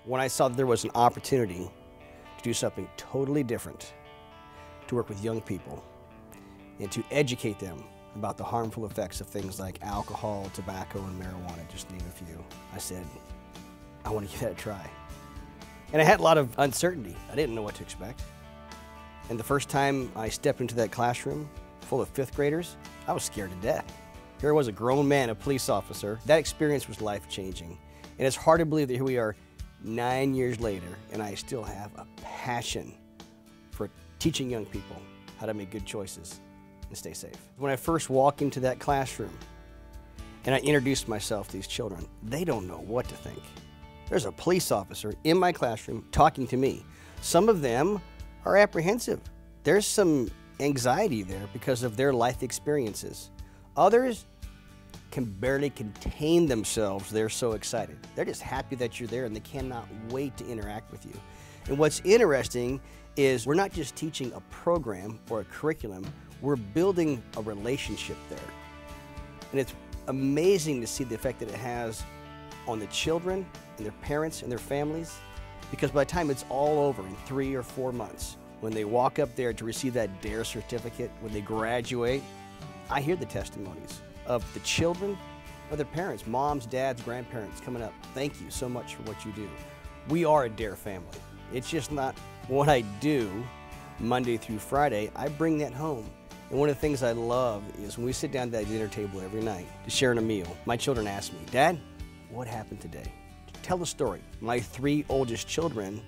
when I saw that there was an opportunity to do something totally different, to work with young people and to educate them about the harmful effects of things like alcohol, tobacco, and marijuana, just to name a few, I said, I want to give that a try. And I had a lot of uncertainty. I didn't know what to expect. And the first time I stepped into that classroom full of fifth graders, I was scared to death. Here was a grown man, a police officer. That experience was life-changing. And it's hard to believe that here we are 9 years later, and I still have a passion for teaching young people how to make good choices and stay safe. When I first walk into that classroom and I introduced myself to these children, they don't know what to think. There's a police officer in my classroom talking to me. Some of them are apprehensive. There's some anxiety there because of their life experiences. Others can barely contain themselves. They're so excited. They're just happy that you're there and they cannot wait to interact with you. And what's interesting is we're not just teaching a program or a curriculum, we're building a relationship there. And it's amazing to see the effect that it has on the children and their parents and their families, because by the time it's all over in 3 or 4 months, when they walk up there to receive that DARE certificate, when they graduate, I hear the testimonies of the children or their parents, moms, dads, grandparents coming up. Thank you so much for what you do. We are a DARE family. It's just not what I do Monday through Friday. I bring that home. And one of the things I love is when we sit down at that dinner table every night to share a meal, my children ask me, Dad, what happened today? Tell the story. My 3 oldest children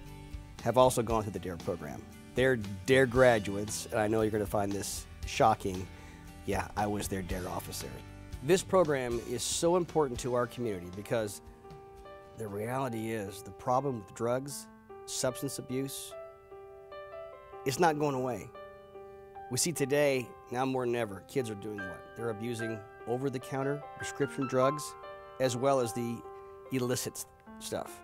have also gone through the DARE program. They're DARE graduates, and I know you're going to find this shocking. Yeah, I was their DARE officer. This program is so important to our community because the reality is the problem with drugs, substance abuse, it's not going away. We see today, now more than ever, kids are doing what? They're abusing over-the-counter prescription drugs as well as the illicit stuff.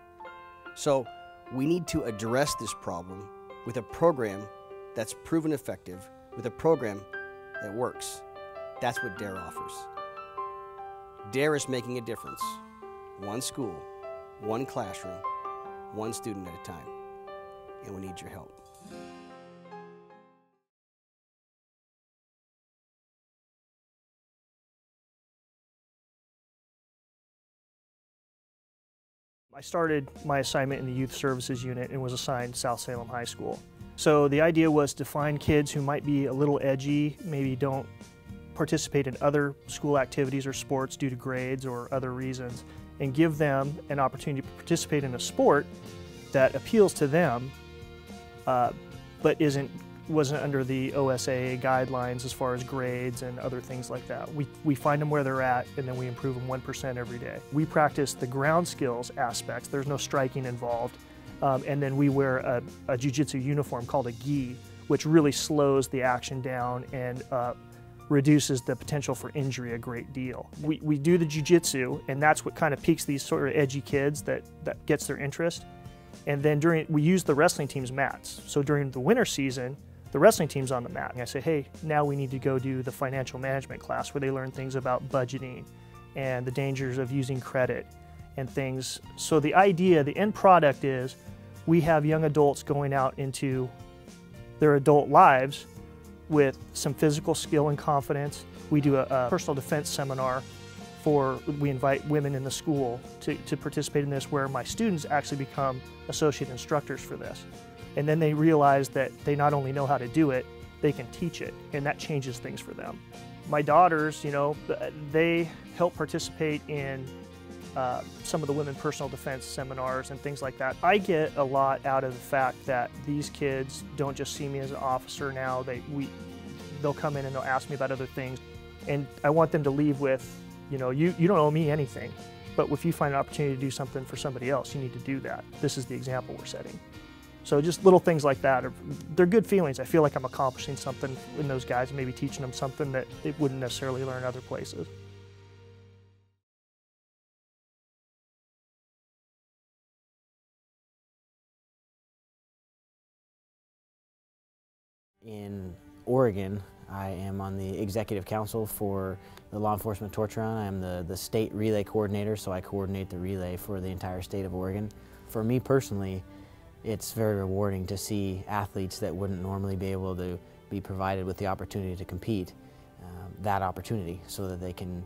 So we need to address this problem with a program that's proven effective, with a program that works. That's what DARE offers. DARE is making a difference. One school, one classroom, one student at a time. And we need your help. I started my assignment in the Youth Services Unit and was assigned South Salem High School. So the idea was to find kids who might be a little edgy, maybe don't participate in other school activities or sports due to grades or other reasons, and give them an opportunity to participate in a sport that appeals to them, but wasn't under the OSAA guidelines as far as grades and other things like that. We find them where they're at, and then we improve them 1% every day. We practice the ground skills aspects. There's no striking involved. And then we wear a jiu-jitsu uniform called a gi, which really slows the action down and reduces the potential for injury a great deal. We do the jiu-jitsu, and that's what kind of piques these sort of edgy kids that gets their interest. And then we use the wrestling team's mats. So during the winter season, the wrestling team's on the mat. And I say, hey, now we need to go do the financial management class where they learn things about budgeting and the dangers of using credit and things. So the idea, the end product is we have young adults going out into their adult lives with some physical skill and confidence. We do a personal defense seminar we invite women in the school to participate in this, where my students actually become associate instructors for this. And then they realize that they not only know how to do it, they can teach it, and that changes things for them. My daughters, you know, they help participate in some of the women personal defense seminars and things like that. I get a lot out of the fact that these kids don't just see me as an officer now. They'll come in and they'll ask me about other things, and I want them to leave with, you know, you don't owe me anything, but if you find an opportunity to do something for somebody else, you need to do that. This is the example we're setting. So just little things like that, they're good feelings. I feel like I'm accomplishing something in those guys and maybe teaching them something that they wouldn't necessarily learn other places. In Oregon, I am on the executive council for the Law Enforcement Torture On. I am the state relay coordinator, so I coordinate the relay for the entire state of Oregon. For me personally, it's very rewarding to see athletes that wouldn't normally be able to be provided with the opportunity to compete, that opportunity, so that they can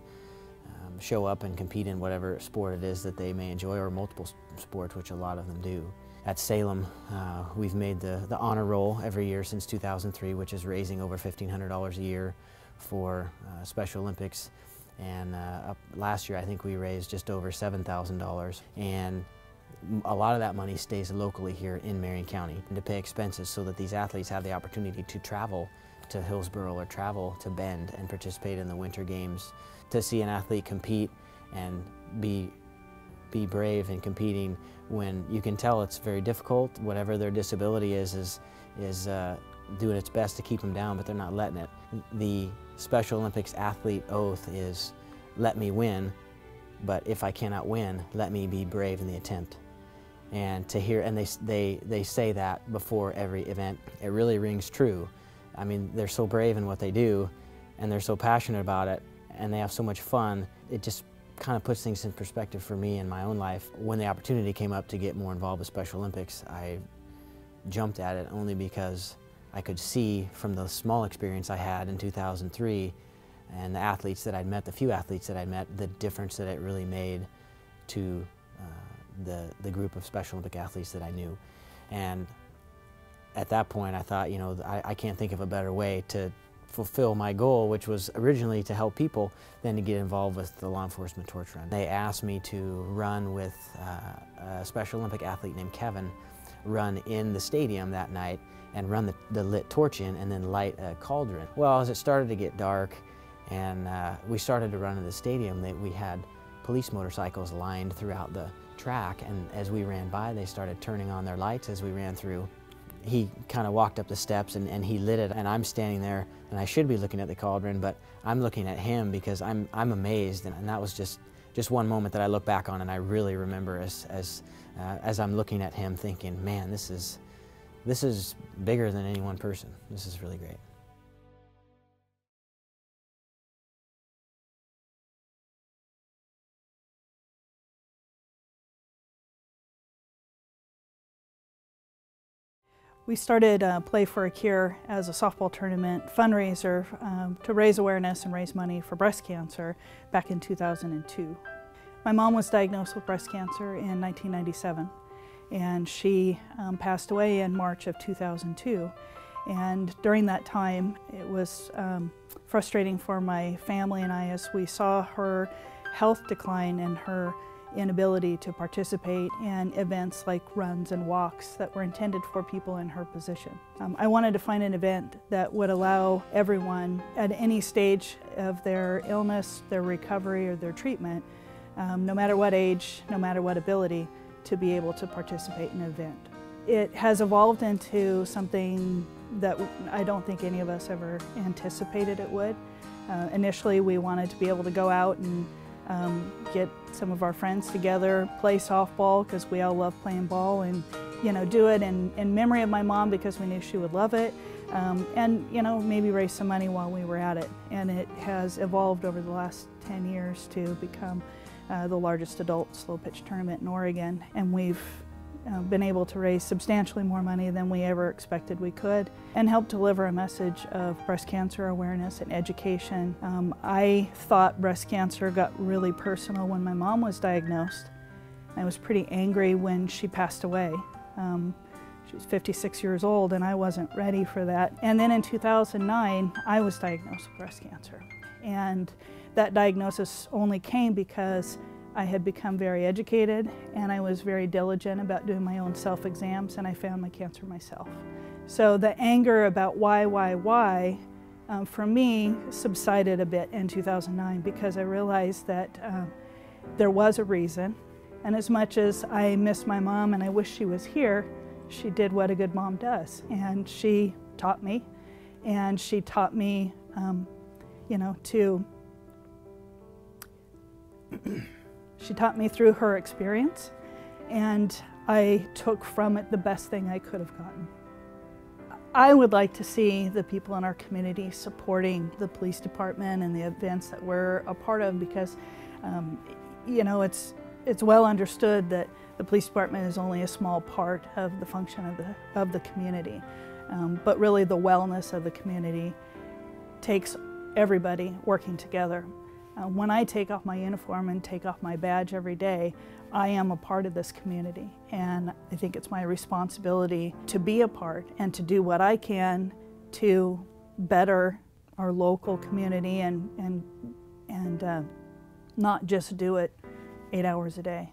show up and compete in whatever sport it is that they may enjoy, or multiple sports, which a lot of them do. At Salem, we've made the honor roll every year since 2003, which is raising over $1,500 a year for Special Olympics. And last year, I think we raised just over $7,000. And a lot of that money stays locally here in Marion County to pay expenses, so that these athletes have the opportunity to travel to Hillsborough or travel to Bend and participate in the Winter Games. To see an athlete compete and be brave in competing when you can tell it's very difficult, whatever their disability is doing its best to keep them down, but they're not letting it. The Special Olympics athlete oath is, let me win, but if I cannot win, let me be brave in the attempt. And to hear, and they say that before every event, it really rings true. I mean, they're so brave in what they do, and they're so passionate about it, and they have so much fun. It just kind of puts things in perspective for me in my own life. When the opportunity came up to get more involved with Special Olympics, I jumped at it only because I could see from the small experience I had in 2003 and the athletes that I'd met, the few athletes that I'd met, the difference that it really made to the group of Special Olympic athletes that I knew. And at that point I thought, you know, I can't think of a better way to fulfill my goal, which was originally to help people, than to get involved with the law enforcement torch run. They asked me to run with a Special Olympic athlete named Kevin, run in the stadium that night and run the lit torch in and then light a cauldron. Well, as it started to get dark and we started to run in the stadium, we had police motorcycles lined throughout the track, and as we ran by, they started turning on their lights as we ran through. He kind of walked up the steps and he lit it, and I'm standing there and I should be looking at the cauldron, but I'm looking at him because I'm amazed, and that was just one moment that I look back on and I really remember as I'm looking at him thinking, man, this is bigger than any one person. This is really great. We started Play for a Cure as a softball tournament fundraiser to raise awareness and raise money for breast cancer back in 2002. My mom was diagnosed with breast cancer in 1997, and she passed away in March of 2002. And during that time, it was frustrating for my family and I, as we saw her health decline and her inability to participate in events like runs and walks that were intended for people in her position. I wanted to find an event that would allow everyone at any stage of their illness, their recovery, or their treatment, no matter what age, no matter what ability, to be able to participate in an event. It has evolved into something that I don't think any of us ever anticipated it would. Initially, we wanted to be able to go out and get some of our friends together, play softball because we all love playing ball, and do it in memory of my mom because we knew she would love it, and maybe raise some money while we were at it. And it has evolved over the last 10 years to become the largest adult slow pitch tournament in Oregon, and we've been able to raise substantially more money than we ever expected we could, and help deliver a message of breast cancer awareness and education. I thought breast cancer got really personal when my mom was diagnosed. I was pretty angry when she passed away. She was 56 years old and I wasn't ready for that. And then in 2009, I was diagnosed with breast cancer. And that diagnosis only came because I had become very educated and I was very diligent about doing my own self-exams, and I found my cancer myself. So the anger about why, for me subsided a bit in 2009 because I realized that there was a reason. And as much as I miss my mom and I wish she was here, she did what a good mom does. And she taught me, and she taught me, She taught me through her experience, and I took from it the best thing I could have gotten. I would like to see the people in our community supporting the police department and the events that we're a part of, because, It's well understood that the police department is only a small part of the function of the community, but really the wellness of the community takes everybody working together. When I take off my uniform and take off my badge every day, I am a part of this community, and I think it's my responsibility to be a part and to do what I can to better our local community and not just do it 8 hours a day.